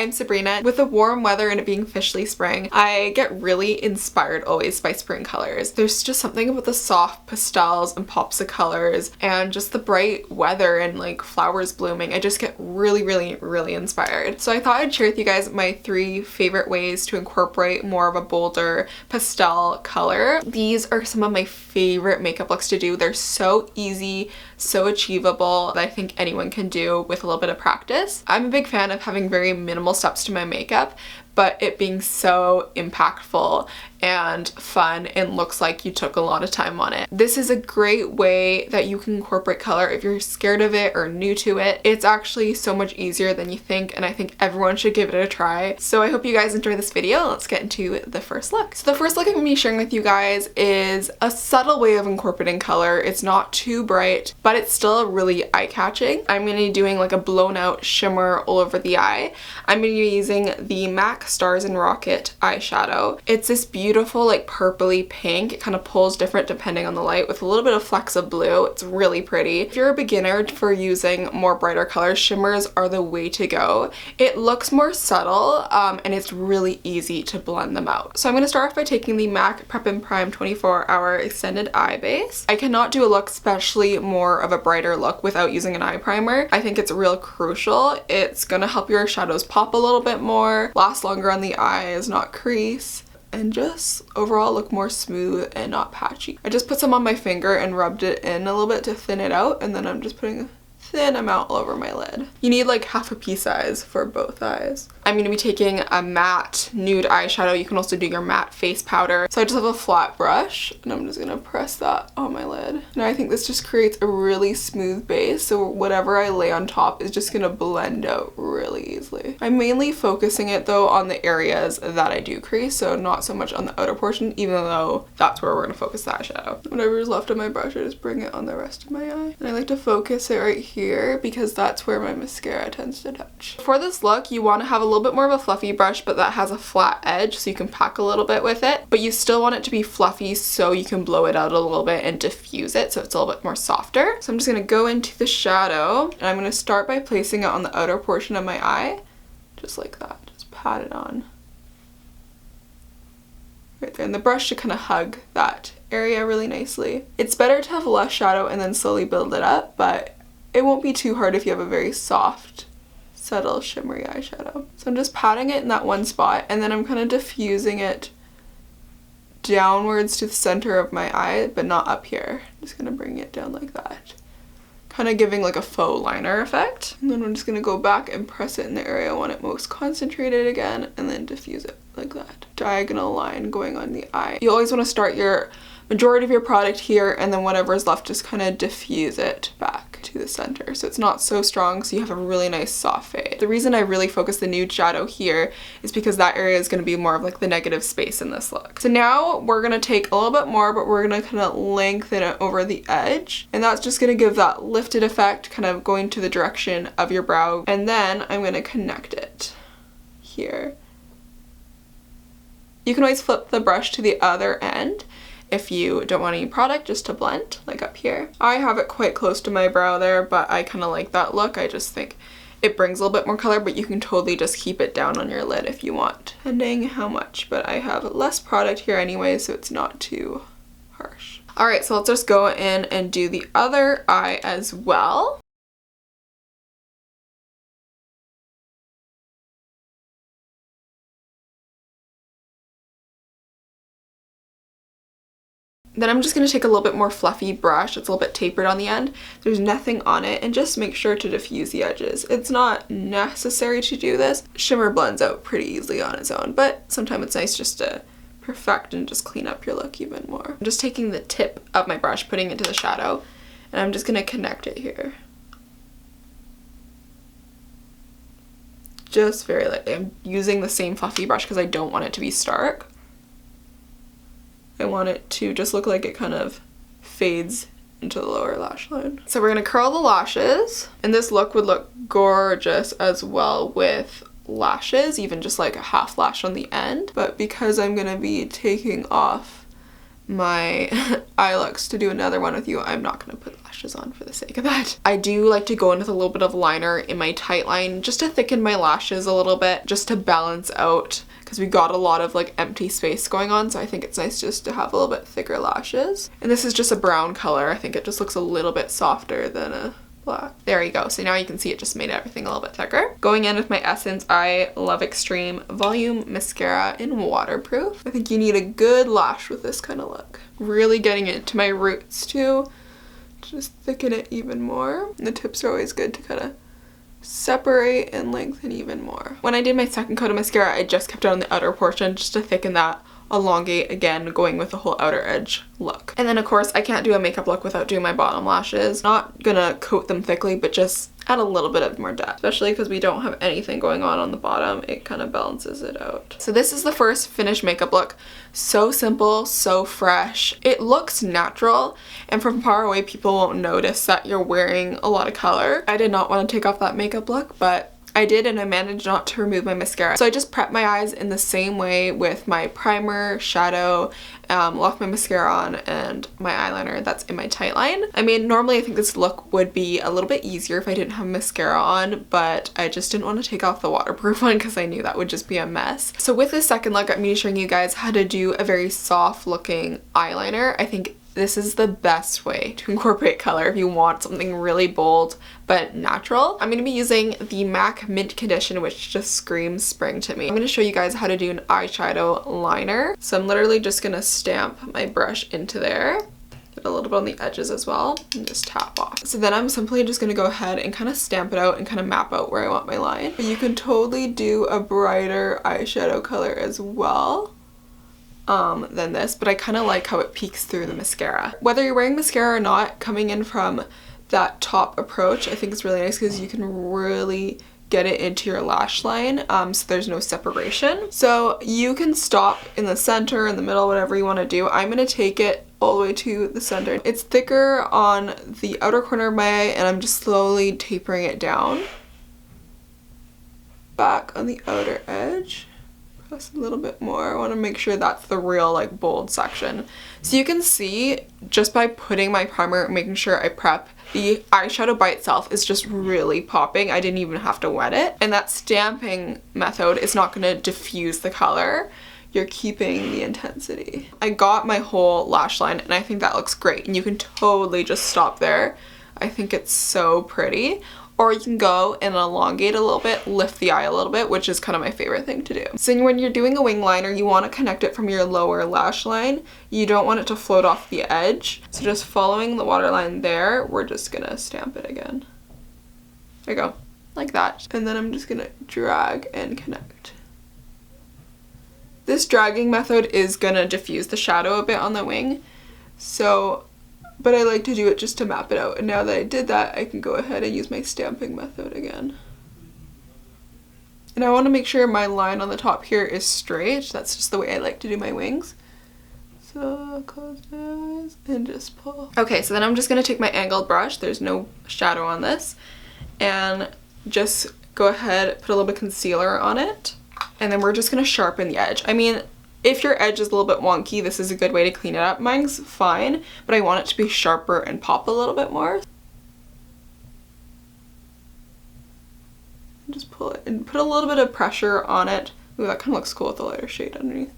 I'm Sabrina. With the warm weather and it being officially spring, I get really inspired always by spring colors. There's just something about the soft pastels and pops of colors and just the bright weather and like flowers blooming. I just get really inspired. So I thought I'd share with you guys my 3 favorite ways to incorporate more of a bolder pastel color. These are some of my favorite makeup looks to do. They're so easy, so achievable that I think anyone can do with a little bit of practice. I'm a big fan of having very minimal steps to my makeup, but it being so impactful and fun and looks like you took a lot of time on it. This is a great way that you can incorporate color if you're scared of it or new to it. It's actually so much easier than you think, and I think everyone should give it a try. So I hope you guys enjoy this video. Let's get into the first look. So the first look I'm going to be sharing with you guys is a subtle way of incorporating color. It's not too bright, but it's still really eye-catching. I'm going to be doing like a blown out shimmer all over the eye. I'm going to be using the MAC Stars and Rocket eyeshadow. It's this beautiful like purpley pink. It kind of pulls different depending on the light with a little bit of flecks of blue. It's really pretty. If you're a beginner for using more brighter colors, shimmers are the way to go. It looks more subtle and it's really easy to blend them out. So I'm going to start off by taking the MAC Prep and Prime 24-Hour Extended Eye Base. I cannot do a look, especially more of a brighter look, without using an eye primer. I think it's real crucial. It's going to help your shadows pop a little bit more, last longer on the eyes, not crease, and just overall look more smooth and not patchy. I just put some on my finger and rubbed it in a little bit to thin it out, and then I'm just putting a thin amount all over my lid. You need like half a pea size for both eyes. I'm going to be taking a matte nude eyeshadow. You can also do your matte face powder. So I just have a flat brush and I'm just going to press that on my lid. And I think this just creates a really smooth base, so whatever I lay on top is just going to blend out really easily. I'm mainly focusing it though on the areas that I do crease, so not so much on the outer portion, even though that's where we're going to focus the eyeshadow. Whatever is left of my brush, I just bring it on the rest of my eye. And I like to focus it right here because that's where my mascara tends to touch. For this look, you want to have a little bit more of a fluffy brush, but that has a flat edge so you can pack a little bit with it, but you still want it to be fluffy so you can blow it out a little bit and diffuse it so it's a little bit more softer. So I'm just going to go into the shadow and I'm going to start by placing it on the outer portion of my eye, just like that. Just pat it on right there, and the brush should kind of hug that area really nicely. It's better to have less shadow and then slowly build it up, but it won't be too hard if you have a very soft, subtle, shimmery eyeshadow. So I'm just patting it in that one spot, and then I'm kind of diffusing it downwards to the center of my eye, but not up here. I'm just going to bring it down like that. Kind of giving like a faux liner effect. And then I'm just going to go back and press it in the area I want it most concentrated again, and then diffuse it like that. Diagonal line going on the eye. You always want to start your majority of your product here, and then whatever is left, just kind of diffuse it back to the center so it's not so strong, so you have a really nice soft fade. The reason I really focus the nude shadow here is because that area is going to be more of like the negative space in this look. So now we're going to take a little bit more, but we're going to kind of lengthen it over the edge, and that's just going to give that lifted effect, kind of going to the direction of your brow. And then I'm going to connect it here. You can always flip the brush to the other end if you don't want any product, just to blend, like up here. I have it quite close to my brow there, but I kind of like that look. I just think it brings a little bit more color, but you can totally just keep it down on your lid if you want, depending how much. But I have less product here anyway, so it's not too harsh. All right, so let's just go in and do the other eye as well. Then I'm just going to take a little bit more fluffy brush. It's a little bit tapered on the end. There's nothing on it, and just make sure to diffuse the edges. It's not necessary to do this. Shimmer blends out pretty easily on its own, but sometimes it's nice just to perfect and just clean up your look even more. I'm just taking the tip of my brush, putting it into the shadow, and I'm just going to connect it here. Just very lightly. I'm using the same fluffy brush because I don't want it to be stark. I want it to just look like it kind of fades into the lower lash line. So we're going to curl the lashes, and this look would look gorgeous as well with lashes, even just like a half lash on the end. But because I'm going to be taking off my eye looks to do another one with you. I'm not gonna put lashes on for the sake of that. I do like to go in with a little bit of liner in my tight line just to thicken my lashes a little bit, just to balance out, because we got a lot of like empty space going on, so I think it's nice just to have a little bit thicker lashes. And this is just a brown color. I think it just looks a little bit softer than a black. There you go. So now you can see it just made everything a little bit thicker. Going in with my Essence I Love Extreme Volume Mascara in Waterproof. I think you need a good lash with this kind of look. Really getting into my roots too. Just thicken it even more. And the tips are always good to kind of separate and lengthen even more. When I did my second coat of mascara, I just kept it on the outer portion just to thicken that, elongate again, going with the whole outer edge look. And then of course I can't do a makeup look without doing my bottom lashes. Not gonna coat them thickly, but just add a little bit of more depth, especially because we don't have anything going on the bottom. It kind of balances it out. So this is the first finished makeup look. So simple, so fresh. It looks natural, and from far away people won't notice that you're wearing a lot of color. I did not want to take off that makeup look, but I did, and I managed not to remove my mascara. So I just prepped my eyes in the same way with my primer, shadow, left my mascara on, and my eyeliner that's in my tight line. I mean, normally I think this look would be a little bit easier if I didn't have mascara on, but I just didn't want to take off the waterproof one because I knew that would just be a mess. So with this second look, I'm going to be showing you guys how to do a very soft looking eyeliner. I think this is the best way to incorporate color if you want something really bold but natural. I'm going to be using the MAC Mint Condition, which just screams spring to me. I'm going to show you guys how to do an eyeshadow liner. So I'm literally just going to stamp my brush into there. Get a little bit on the edges as well and just tap off. So then I'm simply just going to go ahead and kind of stamp it out and kind of map out where I want my line. But you can totally do a brighter eyeshadow color as well than this, but I kind of like how it peeks through the mascara. Whether you're wearing mascara or not, coming in from that top approach I think is really nice because you can really get it into your lash line, so there's no separation. So you can stop in the center, in the middle, whatever you want to do. I'm going to take it all the way to the center. It's thicker on the outer corner of my eye, and I'm just slowly tapering it down. Back on the outer edge. Press a little bit more. I want to make sure that's the real like bold section. So you can see just by putting my primer, making sure I prep, the eyeshadow by itself is just really popping. I didn't even have to wet it. And that stamping method is not going to diffuse the color. You're keeping the intensity. I got my whole lash line and I think that looks great. And you can totally just stop there. I think it's so pretty. Or you can go and elongate a little bit, lift the eye a little bit, which is kind of my favorite thing to do. So when you're doing a wing liner, you want to connect it from your lower lash line. You don't want it to float off the edge. So just following the waterline there, we're just gonna stamp it again. There you go, like that. And then I'm just gonna drag and connect. This dragging method is gonna diffuse the shadow a bit on the wing. But I like to do it just to map it out, and now that I did that, I can go ahead and use my stamping method again. And I want to make sure my line on the top here is straight. That's just the way I like to do my wings. So close my eyes and just pull. Okay, so then I'm just going to take my angled brush, there's no shadow on this, and just go ahead, put a little bit of concealer on it, and then we're just going to sharpen the edge. I mean, if your edge is a little bit wonky, this is a good way to clean it up. Mine's fine, but I want it to be sharper and pop a little bit more. Just pull it and put a little bit of pressure on it. Ooh, that kind of looks cool with the lighter shade underneath.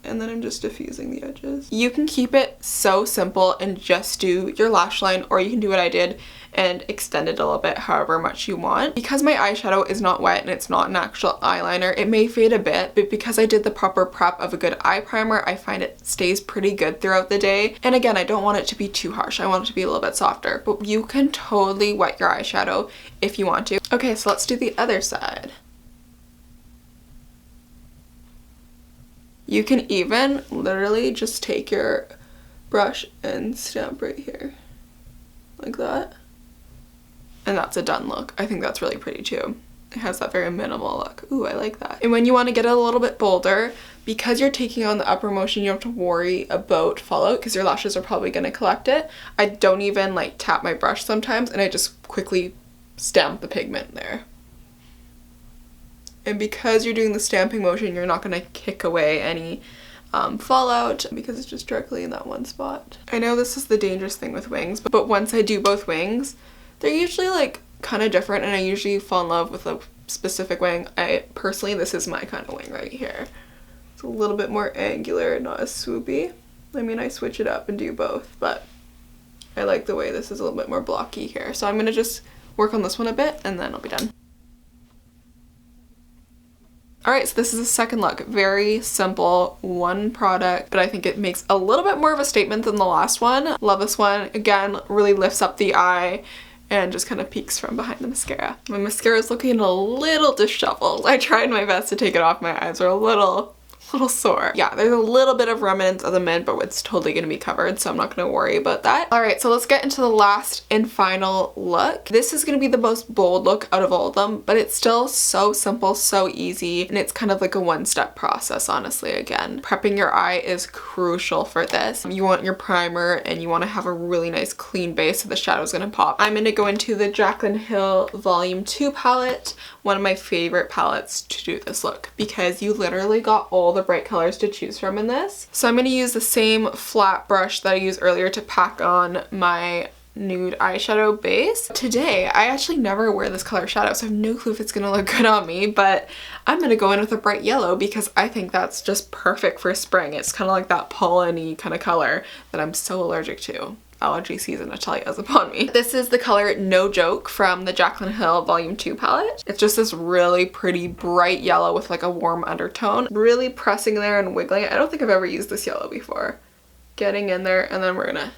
And then I'm just diffusing the edges. You can keep it so simple and just do your lash line, or you can do what I did and extend it a little bit however much you want. Because my eyeshadow is not wet and it's not an actual eyeliner, it may fade a bit, but because I did the proper prep of a good eye primer, I find it stays pretty good throughout the day. And again, I don't want it to be too harsh. I want it to be a little bit softer, but you can totally wet your eyeshadow if you want to. Okay, so let's do the other side. You can even literally just take your brush and stamp right here, like that. And that's a done look. I think that's really pretty too. It has that very minimal look. Ooh, I like that. And when you want to get it a little bit bolder, because you're taking on the upper motion, you don't have to worry about fallout because your lashes are probably going to collect it. I don't even like tap my brush sometimes, and I just quickly stamp the pigment there. And because you're doing the stamping motion, you're not going to kick away any fallout because it's just directly in that one spot. I know this is the dangerous thing with wings, but once I do both wings, they're usually like kind of different, and I usually fall in love with a specific wing. Personally, this is my kind of wing right here. It's a little bit more angular, not as swoopy. I mean, I switch it up and do both, but I like the way this is a little bit more blocky here. So I'm gonna just work on this one a bit and then I'll be done. Alright, so this is the second look. Very simple, one product, but I think it makes a little bit more of a statement than the last one. Love this one. Again, really lifts up the eye and just kind of peeks from behind the mascara. My mascara is looking a little disheveled. I tried my best to take it off. My eyes are a little sore. Yeah, there's a little bit of remnants of the mint, but it's totally gonna be covered, so I'm not gonna worry about that. All right, so let's get into the last and final look. This is gonna be the most bold look out of all of them, but it's still so simple, so easy, and it's kind of like a one-step process, honestly. Again, prepping your eye is crucial for this. You want your primer and you want to have a really nice clean base so the shadow's gonna pop. I'm gonna go into the Jaclyn Hill Volume 2 palette, one of my favorite palettes to do this look, because you literally got all the bright colors to choose from in this. So I'm going to use the same flat brush that I used earlier to pack on my nude eyeshadow base. Today, I actually never wear this color shadow, so I have no clue if it's going to look good on me, but I'm going to go in with a bright yellow because I think that's just perfect for spring. It's kind of like that pollen-y kind of color that I'm so allergic to. Allergy season, I tell you, is upon me. This is the color No Joke from the Jaclyn Hill Volume 2 palette. It's just this really pretty bright yellow with like a warm undertone. Really pressing there and wiggling it. I don't think I've ever used this yellow before. Getting in there, and then we're gonna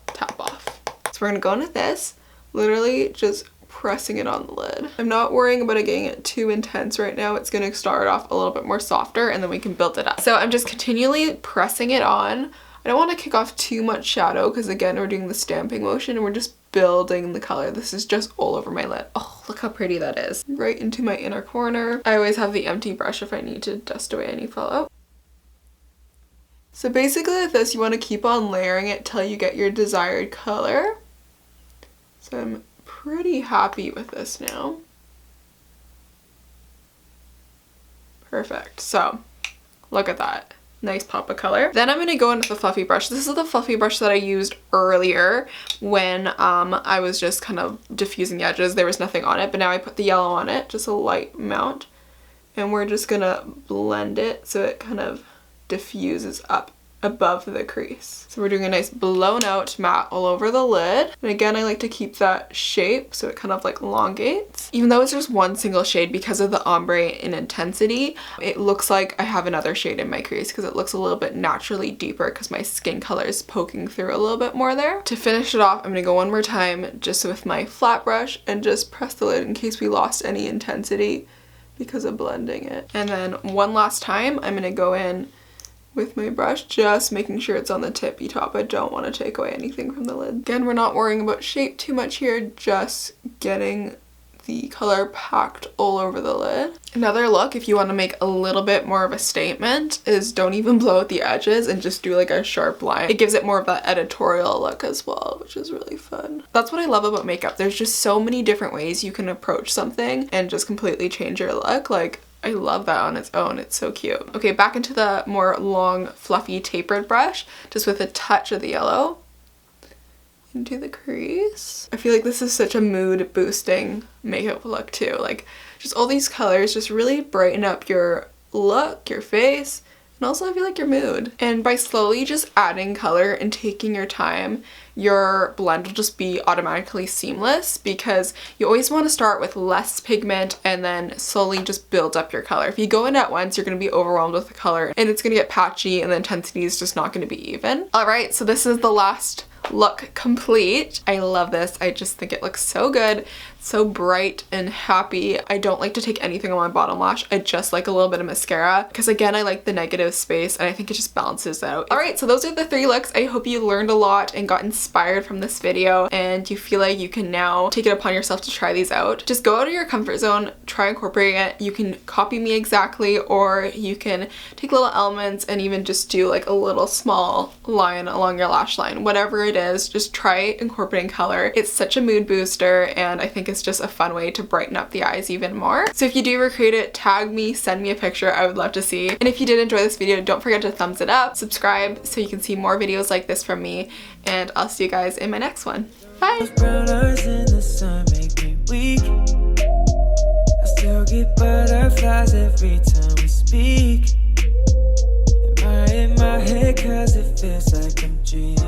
tap off. So we're gonna go into this, literally just pressing it on the lid. I'm not worrying about it getting it too intense right now. It's gonna start off a little bit more softer and then we can build it up. So I'm just continually pressing it on. I don't want to kick off too much shadow because again, we're doing the stamping motion and we're just building the color. This is just all over my lid. Oh, look how pretty that is. Right into my inner corner. I always have the empty brush if I need to dust away any fallout. So basically with this, you want to keep on layering it till you get your desired color. So I'm pretty happy with this now. Perfect. So look at that. Nice pop of color. Then I'm going to go in with the fluffy brush. This is the fluffy brush that I used earlier when I was just kind of diffusing the edges. There was nothing on it, but now I put the yellow on it, just a light amount. And we're just going to blend it so it kind of diffuses up above the crease. So we're doing a nice blown out matte all over the lid. And again, I like to keep that shape so it kind of like elongates. Even though it's just one single shade, because of the ombre in intensity, it looks like I have another shade in my crease because it looks a little bit naturally deeper because my skin color is poking through a little bit more there. To finish it off, I'm gonna go one more time just with my flat brush and just press the lid in case we lost any intensity because of blending it. And then one last time, I'm gonna go in with my brush, just making sure it's on the tippy top. I don't want to take away anything from the lid. Again, we're not worrying about shape too much here, just getting the color packed all over the lid. Another look, if you want to make a little bit more of a statement, is don't even blow out the edges and just do like a sharp line. It gives it more of that editorial look as well, which is really fun. That's what I love about makeup. There's just so many different ways you can approach something and just completely change your look. Like, I love that on its own. It's so cute. Okay, back into the more long, fluffy, tapered brush, just with a touch of the yellow into the crease. I feel like this is such a mood boosting makeup look too. Like, just all these colors just really brighten up your look, your face, and also I feel like your mood. And by slowly just adding color and taking your time, your blend will just be automatically seamless because you always want to start with less pigment and then slowly just build up your color. If you go in at once, you're going to be overwhelmed with the color and it's going to get patchy and the intensity is just not going to be even. Alright, so this is the last look complete. I love this. I just think it looks so good, so bright and happy. I don't like to take anything on my bottom lash. I just like a little bit of mascara because again, I like the negative space and I think it just balances out. Alright, so those are the 3 looks. I hope you learned a lot and got inspired from this video and you feel like you can now take it upon yourself to try these out. Just go out of your comfort zone, try incorporating it. You can copy me exactly, or you can take little elements and even just do like a little small line along your lash line. Whatever it is, just try incorporating color. It's such a mood booster and I think it's just a fun way to brighten up the eyes even more. So if you do recreate it, tag me, send me a picture. I would love to see. And if you did enjoy this video, don't forget to thumbs it up, subscribe so you can see more videos like this from me, and I'll see you guys in my next one. Bye! I still get butterflies every time we speak. Am I in my head 'cause it feels like I'm dreaming?